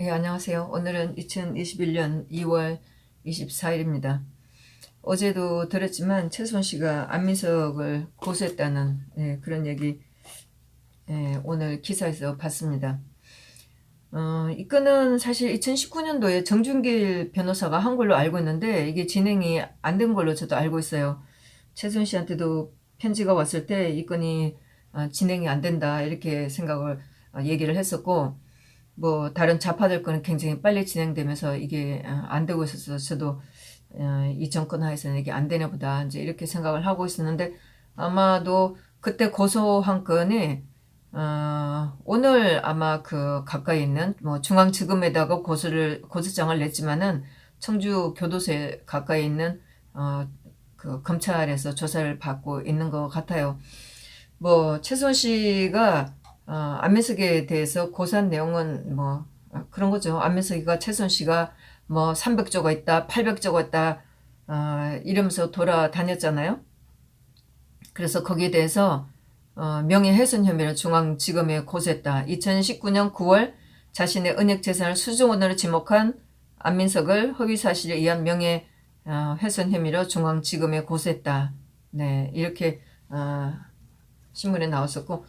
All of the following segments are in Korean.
안녕하세요. 오늘은 2021년 2월 24일입니다. 어제도 들었지만 최순 씨가 안민석을 고소했다는 그런 얘기 오늘 기사에서 봤습니다. 이 건은 사실 2019년도에 정준길 변호사가 한 걸로 알고 있는데 이게 진행이 안 된 걸로 저도 알고 있어요. 최순 씨한테도 편지가 왔을 때 이 건이 진행이 안 된다 이렇게 생각을 얘기를 했었고, 뭐 다른 좌파들 거는 굉장히 빨리 진행되면서 이게 안 되고 있어서 저도 이 정권 하에서는 이게 안 되나 보다 이제 이렇게 생각을 하고 있었는데, 아마도 그때 고소한 건이 오늘 아마 그 가까이 있는 뭐 중앙지검에다가 고소장을 냈지만은 청주 교도소에 가까이 있는 그 검찰에서 조사를 받고 있는 것 같아요. 뭐 최순 씨가 안민석에 대해서 고소한 내용은 뭐 그런 거죠. 안민석이가 최순 씨가 뭐 300조가 있다, 800조가 있다 이러면서 돌아다녔잖아요. 그래서 거기에 대해서 명예훼손 혐의로 중앙지검에 고소했다. 2019년 9월 자신의 은닉 재산을 수조원으로 지목한 안민석을 허위사실에 의한 명예훼손 혐의로 중앙지검에 고소했다. 네, 이렇게 신문에 나왔었고,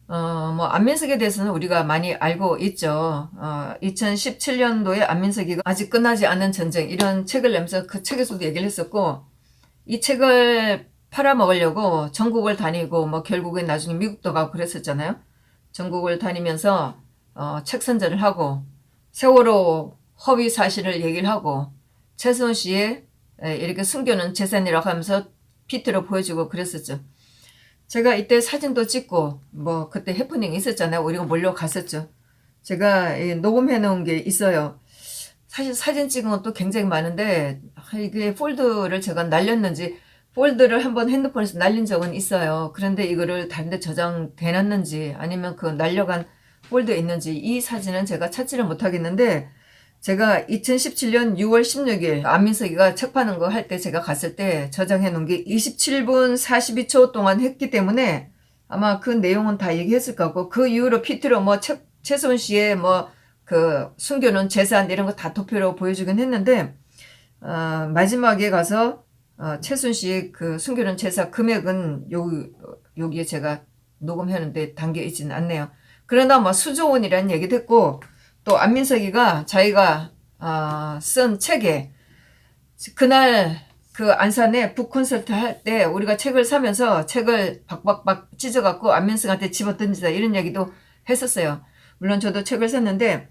뭐 안민석에 대해서는 우리가 많이 알고 있죠. 2017년도에 안민석이가 아직 끝나지 않은 전쟁 이런 책을 내면서 그 책에서도 얘기를 했었고, 이 책을 팔아먹으려고 전국을 다니고 뭐 결국엔 나중에 미국도 가고 그랬었잖아요. 전국을 다니면서 책 선전을 하고 세월호 허위 사실을 얘기를 하고 최순 씨의 이렇게 숨겨놓은 재산이라고 하면서 피트로 보여주고 그랬었죠. 제가 이때 사진도 찍고 뭐 그때 해프닝 있었잖아요. 우리가 몰려갔었죠. 제가 녹음해 놓은 게 있어요. 사실 사진 찍은 것도 굉장히 많은데 이게 폴더를 제가 날렸는지, 폴더를 한번 핸드폰에서 날린 적은 있어요. 그런데 이거를 다른 데 저장돼 놨는지 아니면 그 날려간 폴더에 있는지 이 사진은 제가 찾지를 못하겠는데, 제가 2017년 6월 16일 안민석이가 책 파는 거 할 때 제가 갔을 때 저장해 놓은 게 27분 42초 동안 했기 때문에 아마 그 내용은 다 얘기했을 거고, 그 이후로 피트로 뭐 최소은 씨의 뭐 그 숨겨놓은 재산 이런 거 다 도표로 보여주긴 했는데, 마지막에 가서 최순 씨의 그 숨겨놓은 재산 금액은 여기에 제가 녹음했는데 담겨 있지는 않네요. 그러나 뭐 수조 원이라는 얘기도 했고, 또 안민석이가 자기가 쓴 책에 그날 그 안산에 북콘서트 할 때 우리가 책을 사면서 책을 박박박 찢어갖고 안민석한테 집어던지다 이런 얘기도 했었어요. 물론 저도 책을 샀는데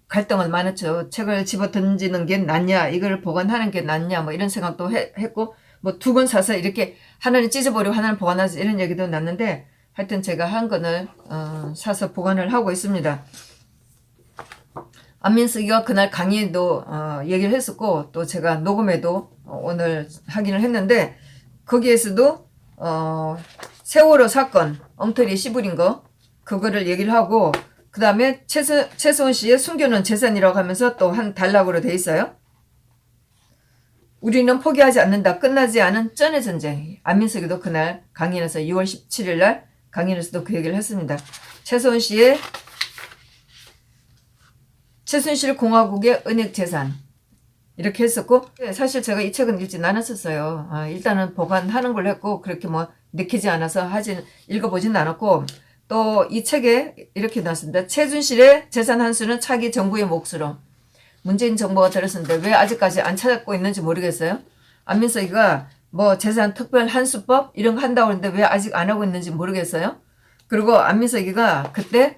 갈등은 많았죠. 책을 집어던지는 게 낫냐, 이걸 보관하는 게 낫냐, 뭐 이런 생각도 했고, 뭐 두 권 사서 이렇게 하나는 찢어버리고 하나는 보관하지 이런 얘기도 났는데, 하여튼 제가 한 권을 사서 보관을 하고 있습니다. 안민석이가 그날 강의도 얘기를 했었고, 또 제가 녹음에도 오늘 확인을 했는데, 거기에서도 세월호 사건 엉터리 씨부린 거 그거를 얘기를 하고, 그 다음에 최소은 씨의 숨겨놓은 재산이라고 하면서 또 한 단락으로 돼 있어요. 우리는 포기하지 않는다. 끝나지 않은 쩐의 전쟁. 안민석이도 그날 강연에서 2월 17일 날 강연에서도 그 얘기를 했습니다. 최소은 씨의 최순실 공화국의 은닉 재산 이렇게 했었고, 사실 제가 이 책은 읽진 않았었어요. 일단은 보관하는 걸로 했고, 그렇게 뭐 내키지 않아서 읽어보진 않았고, 또 이 책에 이렇게 나왔습니다. 최순실의 재산 한수는 차기 정부의 몫으로. 문재인 정부가 들었었는데 왜 아직까지 안 찾고 있는지 모르겠어요. 안민석이가 뭐 재산 특별 한수법 이런 거 한다고 하는데 왜 아직 안 하고 있는지 모르겠어요. 그리고 안민석이가 그때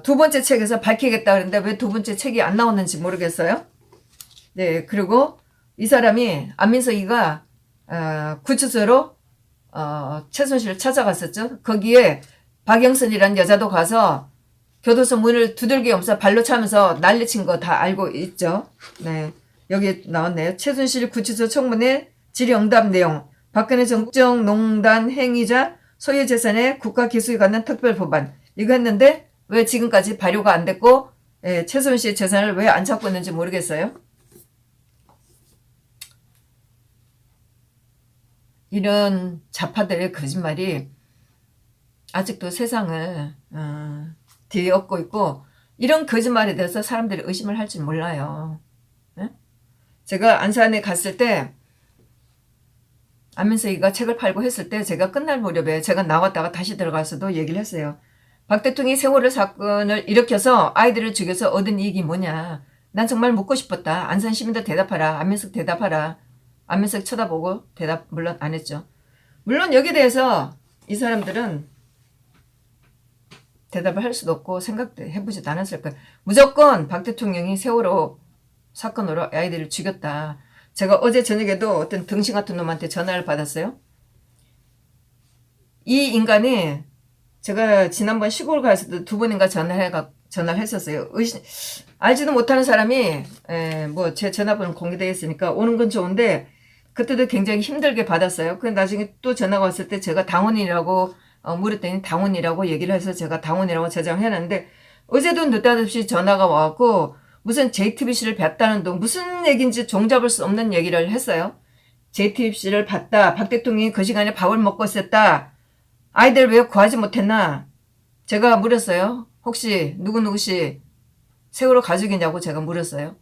두 번째 책에서 밝히겠다 그랬는데 왜 두 번째 책이 안 나왔는지 모르겠어요. 네, 그리고 이 사람이 안민석이가 구치소로 최순실을 찾아갔었죠. 거기에 박영선이라는 여자도 가서 교도소 문을 두들기면서 발로 차면서 난리친 거 다 알고 있죠. 네, 여기 나왔네요. 최순실 구치소 청문회 질의응답 내용. 박근혜 정국정농단 행위자 소유 재산에 국가 기수에 관한 특별 법안. 이거 했는데 왜 지금까지 발효가 안 됐고, 최순실 재산을 왜 안 찾고 있는지 모르겠어요. 이런 좌파들의 거짓말이 아직도 세상을 뒤엎고 있고, 이런 거짓말에 대해서 사람들이 의심을 할지 몰라요. 네? 제가 안산에 갔을 때 안민석이가 책을 팔고 했을 때 제가 끝날 무렵에 제가 나왔다가 다시 들어가서도 얘기를 했어요. 박 대통령이 세월호 사건을 일으켜서 아이들을 죽여서 얻은 이익이 뭐냐. 난 정말 묻고 싶었다. 안산 시민들 대답하라. 안민석 대답하라. 안민석 쳐다보고 대답 물론 안 했죠. 물론 여기에 대해서 이 사람들은 대답을 할 수도 없고 생각도 해보지도 않았을 거예요. 무조건 박 대통령이 세월호 사건으로 아이들을 죽였다. 제가 어제 저녁에도 어떤 등신 같은 놈한테 전화를 받았어요. 이 인간이 제가 지난번 시골 가서도 2번인가 전화를 했었어요. 알지도 못하는 사람이 뭐 제 전화번호 공개되어 있으니까 오는 건 좋은데 그때도 굉장히 힘들게 받았어요. 그 나중에 또 전화가 왔을 때 제가 당원이라고 물었더니 당원이라고 얘기를 해서 제가 당원이라고 저장해놨는데 어제도 느닷없이 전화가 와갖고 무슨 JTBC를 봤다는 둥 무슨 얘기인지 종잡을 수 없는 얘기를 했어요. JTBC를 봤다. 박 대통령이 그 시간에 밥을 먹고 있었다. 아이들 왜 구하지 못했나? 제가 물었어요. 혹시 누구누구씨 세월호 가족이냐고 제가 물었어요.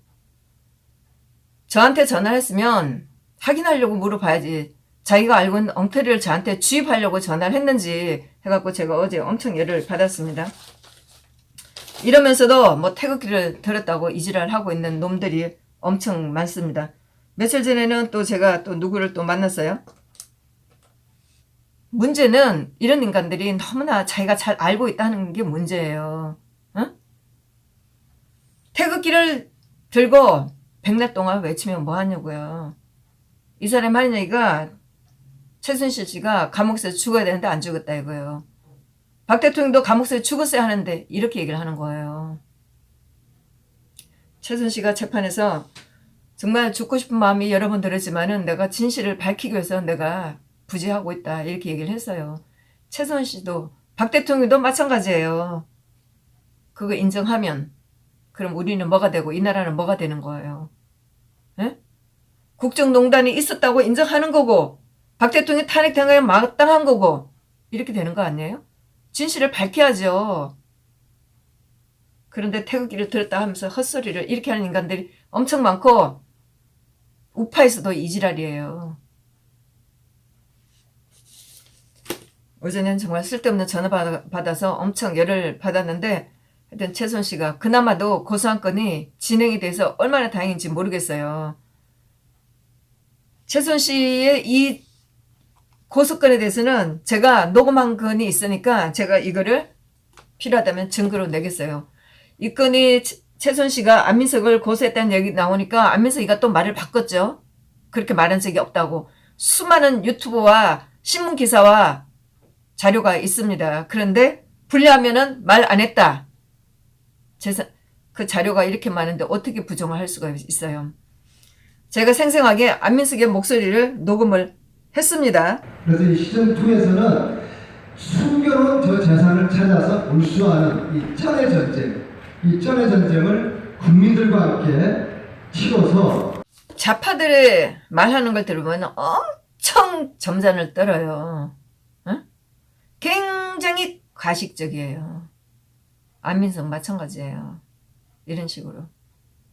저한테 전화를 했으면 확인하려고 물어봐야지. 자기가 알고 있는 엉터리를 저한테 주입하려고 전화를 했는지 해갖고 제가 어제 엄청 열을 받았습니다. 이러면서도 뭐 태극기를 들었다고 이지랄 하고 있는 놈들이 엄청 많습니다. 며칠 전에는 또 제가 또 누구를 또 만났어요. 문제는 이런 인간들이 너무나 자기가 잘 알고 있다는 게 문제예요. 어? 태극기를 들고 백날 동안 외치면 뭐 하냐고요. 이 사람 하는 얘기가 최순실 씨가 감옥에서 죽어야 되는데 안 죽었다 이거예요. 박 대통령도 감옥에서 죽었어야 하는데 이렇게 얘기를 하는 거예요. 최순실 씨가 재판에서 정말 죽고 싶은 마음이 여러 번 들었지만은 내가 진실을 밝히기 위해서 내가 부재하고 있다 이렇게 얘기를 했어요. 최순실 씨도 박 대통령도 마찬가지예요. 그거 인정하면 그럼 우리는 뭐가 되고 이 나라는 뭐가 되는 거예요. 에? 국정농단이 있었다고 인정하는 거고 박 대통령이 탄핵된 거에 마땅한 거고 이렇게 되는 거 아니에요? 진실을 밝혀야죠. 그런데 태극기를 들었다 하면서 헛소리를 이렇게 하는 인간들이 엄청 많고 우파에서도 이지랄이에요. 어제는 정말 쓸데없는 전화 받아서 엄청 열을 받았는데 하여튼 최순 씨가 그나마도 고소한 건이 진행이 돼서 얼마나 다행인지 모르겠어요. 최순 씨의 이 고소건에 대해서는 제가 녹음한 건이 있으니까 제가 이거를 필요하다면 증거로 내겠어요. 이 건이 최순 씨가 안민석을 고소했다는 얘기 나오니까 안민석이가 또 말을 바꿨죠. 그렇게 말한 적이 없다고. 수많은 유튜브와 신문 기사와 자료가 있습니다. 그런데 불리하면은 말 안 했다. 그 자료가 이렇게 많은데 어떻게 부정을 할 수가 있어요. 제가 생생하게 안민석의 목소리를 녹음을 했습니다. 그래서 이 시즌2에서는 숨겨놓은 저 재산을 찾아서 몰수하는 이 쩐의 전쟁, 이 쩐의 전쟁을 국민들과 함께 치러서 좌파들의 말하는 걸 들으면 엄청 점잔을 떨어요. 응? 굉장히 과식적이에요. 안민석 마찬가지예요. 이런 식으로.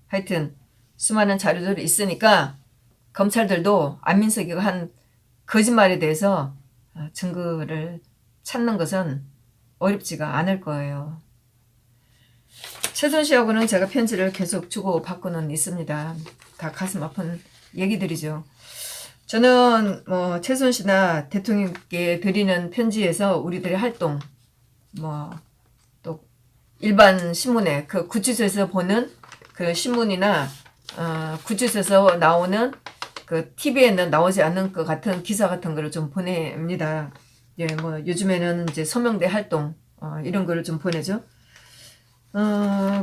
하여튼 수많은 자료들이 있으니까 검찰들도 안민석이가 한 거짓말에 대해서 증거를 찾는 것은 어렵지가 않을 거예요. 최순 씨하고는 제가 편지를 계속 주고받고는 있습니다. 다 가슴 아픈 얘기들이죠. 저는 뭐 최순 씨나 대통령께 드리는 편지에서 우리들의 활동, 뭐 또 일반 신문에 그 구치소에서 보는 그 신문이나 구치소에서 나오는 그 TV에는 나오지 않는 것 같은 기사 같은 거를 좀 보냅니다. 예, 뭐 요즘에는 이제 서명대 활동 이런 거를 좀 보내죠.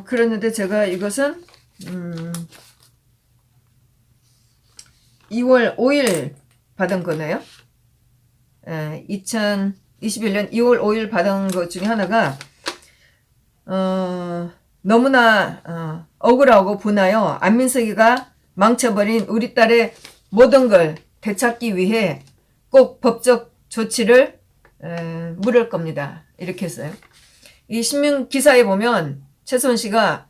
그랬는데 제가 이것은 2월 5일 받은 거네요. 2021년 2월 5일 받은 것 중에 하나가 너무나 억울하고 분하여 안민석이가 망쳐버린 우리 딸의 모든 걸 되찾기 위해 꼭 법적 조치를 물을 겁니다. 이렇게 했어요. 이 신문 기사에 보면 최소원 씨가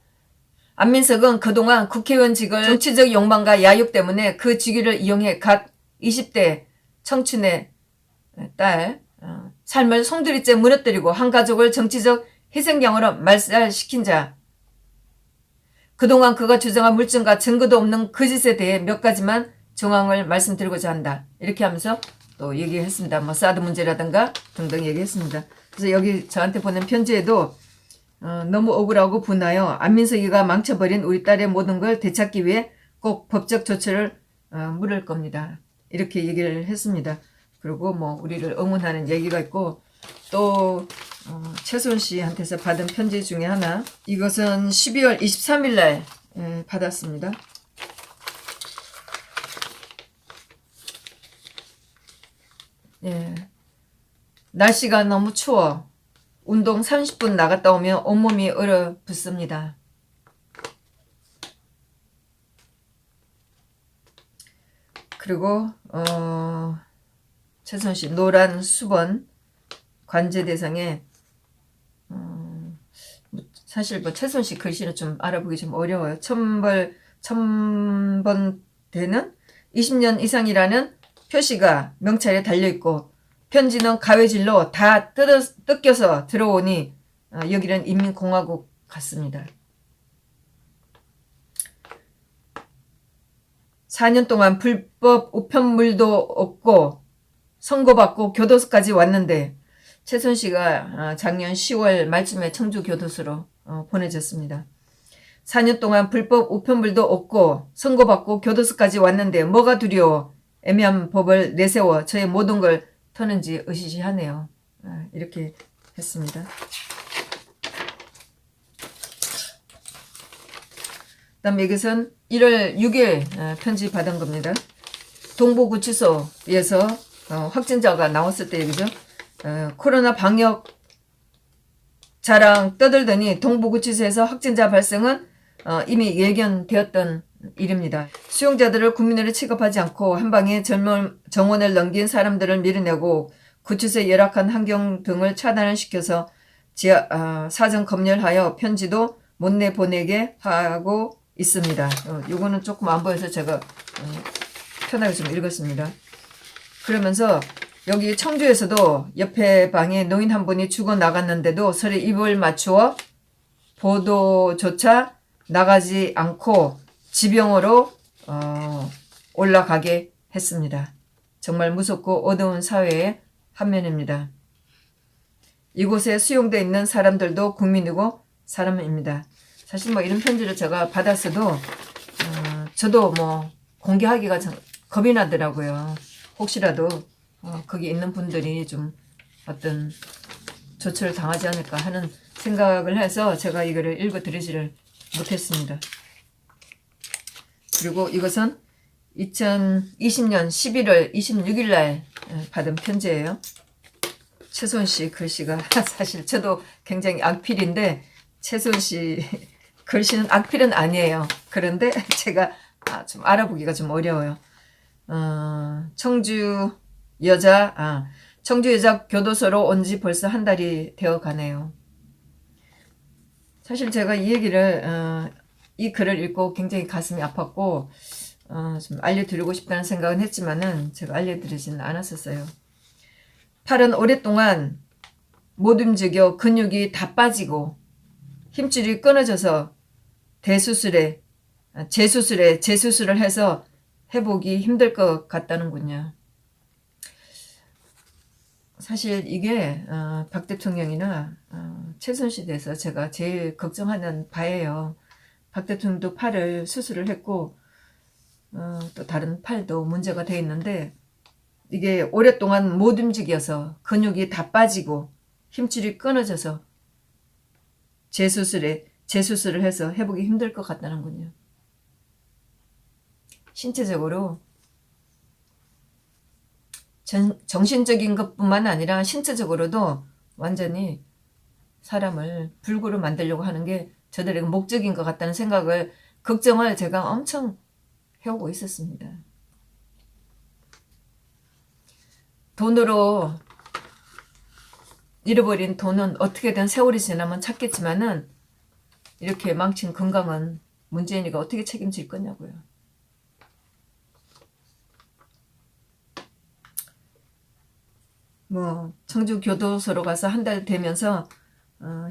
안민석은 그동안 국회의원직을 정치적 욕망과 야욕 때문에 그 직위를 이용해 각 20대 청춘의 딸 삶을 송두리째 무너뜨리고 한 가족을 정치적 희생양으로 말살시킨 자. 그동안 그가 주장한 물증과 증거도 없는 그 짓에 대해 몇 가지만 정황을 말씀드리고자 한다. 이렇게 하면서 또 얘기했습니다. 뭐 사드 문제라든가 등등 얘기했습니다. 그래서 여기 저한테 보낸 편지에도 너무 억울하고 분하여 안민석이가 망쳐버린 우리 딸의 모든 걸 되찾기 위해 꼭 법적 조치를 물을 겁니다. 이렇게 얘기를 했습니다. 그리고 뭐 우리를 응원하는 얘기가 있고 또 최소원 씨한테서 받은 편지 중에 하나, 이것은 12월 23일 날 받았습니다. 예. 날씨가 너무 추워. 운동 30분 나갔다 오면 온몸이 얼어붙습니다. 그리고 최소원 씨 노란 수번 관제 대상에 사실 뭐 최소원 씨 글씨는 좀 알아보기 좀 어려워요. 1000번 되는 20년 이상이라는 표시가 명찰에 달려있고 편지는 가외질로 다 뜯겨서 들어오니 여기는 인민공화국 같습니다. 4년 동안 불법 우편물도 없고 선고받고 교도소까지 왔는데 최소원 씨가 작년 10월 말쯤에 청주 교도소로 보내졌습니다. 4년 동안 불법 우편물도 없고 선고받고 교도소까지 왔는데 뭐가 두려워 애매한 법을 내세워 저의 모든 걸 터는지 으시시하네요. 이렇게 했습니다. 그다음 이것은 1월 6일 편지 받은 겁니다. 동부구치소에서 확진자가 나왔을 때 얘기죠. 코로나 방역 자랑 떠들더니 동부구치소에서 확진자 발생은 이미 예견되었던 일입니다. 수용자들을 국민으로 취급하지 않고 한방에 정원을 넘긴 사람들을 밀어내고 구치소의 열악한 환경 등을 차단을 시켜서 사전 검열하여 편지도 못 내보내게 하고 있습니다. 요거는 조금 안 보여서 제가 편하게 좀 읽었습니다. 그러면서 여기 청주에서도 옆에 방에 노인 한 분이 죽어 나갔는데도 서로 입을 맞추어 보도조차 나가지 않고 지병으로 올라가게 했습니다. 정말 무섭고 어두운 사회의 한 면입니다. 이곳에 수용되어 있는 사람들도 국민이고 사람입니다. 사실 뭐 이런 편지를 제가 받았어도 저도 뭐 공개하기가 좀 겁이 나더라고요. 혹시라도 거기 있는 분들이 좀 어떤 조처를 당하지 않을까 하는 생각을 해서 제가 이거를 읽어드리지를 못했습니다. 그리고 이것은 2020년 11월 26일 날 받은 편지예요. 최소원 씨 글씨가 사실 저도 굉장히 악필인데 최소원 씨 글씨는 악필은 아니에요. 그런데 제가 좀 알아보기가 좀 어려워요. 청주 여자 교도소로 온 지 벌써 한 달이 되어 가네요. 사실 제가 이 얘기를 이 글을 읽고 굉장히 가슴이 아팠고 좀 알려드리고 싶다는 생각은 했지만은 제가 알려드리지는 않았었어요. 팔은 오랫동안 못 움직여 근육이 다 빠지고 힘줄이 끊어져서 재수술을 해서 회복이 힘들 것 같다는군요. 사실 이게 박 대통령이나 최순 씨에 대해서 제가 제일 걱정하는 바예요. 박 대통령도 팔을 수술을 했고 또 다른 팔도 문제가 돼 있는데 이게 오랫동안 못 움직여서 근육이 다 빠지고 힘줄이 끊어져서 재수술을 해서 회복이 힘들 것 같다는군요. 신체적으로 정신적인 것뿐만 아니라 신체적으로도 완전히 사람을 불구로 만들려고 하는 게 저들의 목적인 것 같다는 걱정을 제가 엄청 해오고 있었습니다. 돈으로 잃어버린 돈은 어떻게든 세월이 지나면 찾겠지만은 이렇게 망친 건강은 문재인이가 어떻게 책임질 거냐고요. 뭐 청주 교도소로 가서 한 달 되면서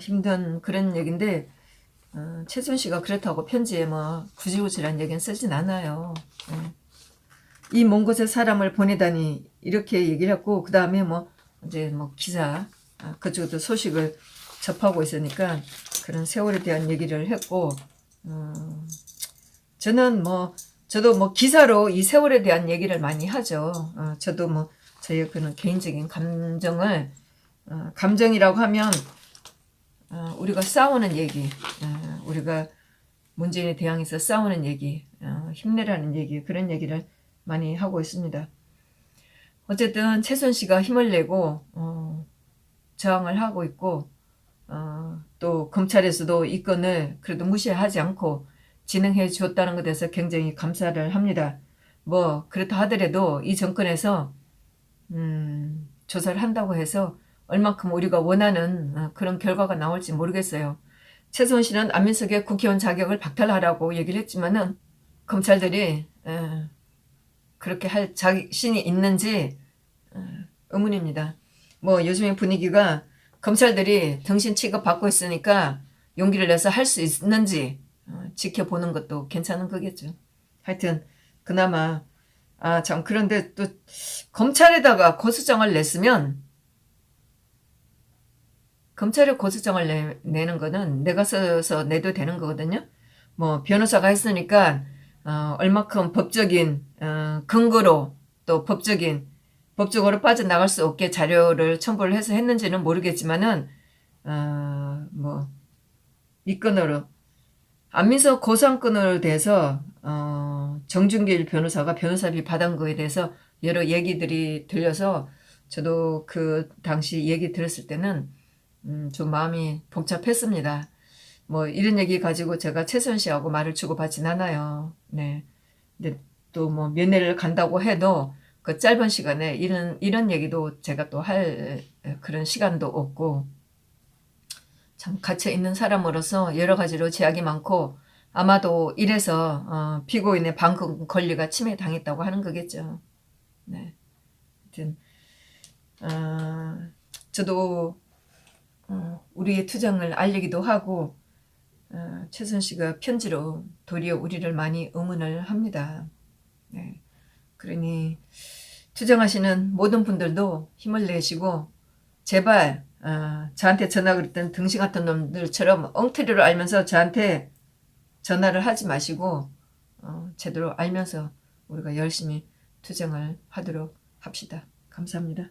힘든 그런 얘기인데 최순실씨가 그렇다고 편지에 뭐 구질구질한 얘기는 쓰진 않아요. 이 먼 곳에 사람을 보내다니 이렇게 얘기를 했고, 그 다음에 뭐 이제 뭐 기사 그쪽도 소식을 접하고 있으니까 그런 세월에 대한 얘기를 했고, 저도 뭐 기사로 이 세월에 대한 얘기를 많이 하죠. 저도 뭐 저의 그런 개인적인 감정을 감정이라고 하면 우리가 싸우는 얘기, 우리가 문재인에 대항해서 싸우는 얘기, 힘내라는 얘기, 그런 얘기를 많이 하고 있습니다. 어쨌든 최순실씨가 힘을 내고 저항을 하고 있고, 또 검찰에서도 이 건을 그래도 무시하지 않고 진행해 줬다는 것에 대해서 굉장히 감사를 합니다. 뭐 그렇다 하더라도 이 정권에서 조사를 한다고 해서 얼만큼 우리가 원하는 그런 결과가 나올지 모르겠어요. 최순실은 안민석의 국회의원 자격을 박탈하라고 얘기를 했지만은 검찰들이 그렇게 할 자신이 있는지 의문입니다. 뭐 요즘의 분위기가 검찰들이 등신 취급받고 있으니까 용기를 내서 할 수 있는지 지켜보는 것도 괜찮은 거겠죠. 하여튼 그나마 참 그런데 또 검찰에다가 고소장을 냈으면, 검찰에 고소장을 내는 거는 내가 써서 내도 되는 거거든요. 뭐 변호사가 했으니까 얼마큼 법적인 근거로 또 법적으로 빠져나갈 수 없게 자료를 첨부를 해서 했는지는 모르겠지만은 뭐 이 건으로 안민석 고소한건으로 대해서 정준길 변호사가 변호사비 받은 거에 대해서 여러 얘기들이 들려서 저도 그 당시 얘기 들었을 때는 좀 마음이 복잡했습니다. 뭐 이런 얘기 가지고 제가 최순실씨하고 말을 주고받진 않아요. 네. 근데 또 뭐 면회를 간다고 해도 그 짧은 시간에 이런 얘기도 제가 또 할 그런 시간도 없고, 참 갇혀 있는 사람으로서 여러 가지로 제약이 많고, 아마도 이래서 피고인의 방금 권리가 침해당했다고 하는 거겠죠. 네. 하여튼 저도 우리의 투정을 알리기도 하고, 최순실씨가 편지로 도리어 우리를 많이 응원을 합니다. 네. 그러니 투정하시는 모든 분들도 힘을 내시고 제발 저한테 전화 그랬던 등신 같은 놈들처럼 엉터리로 알면서 저한테 전화를 하지 마시고 제대로 알면서 우리가 열심히 투정을 하도록 합시다. 감사합니다.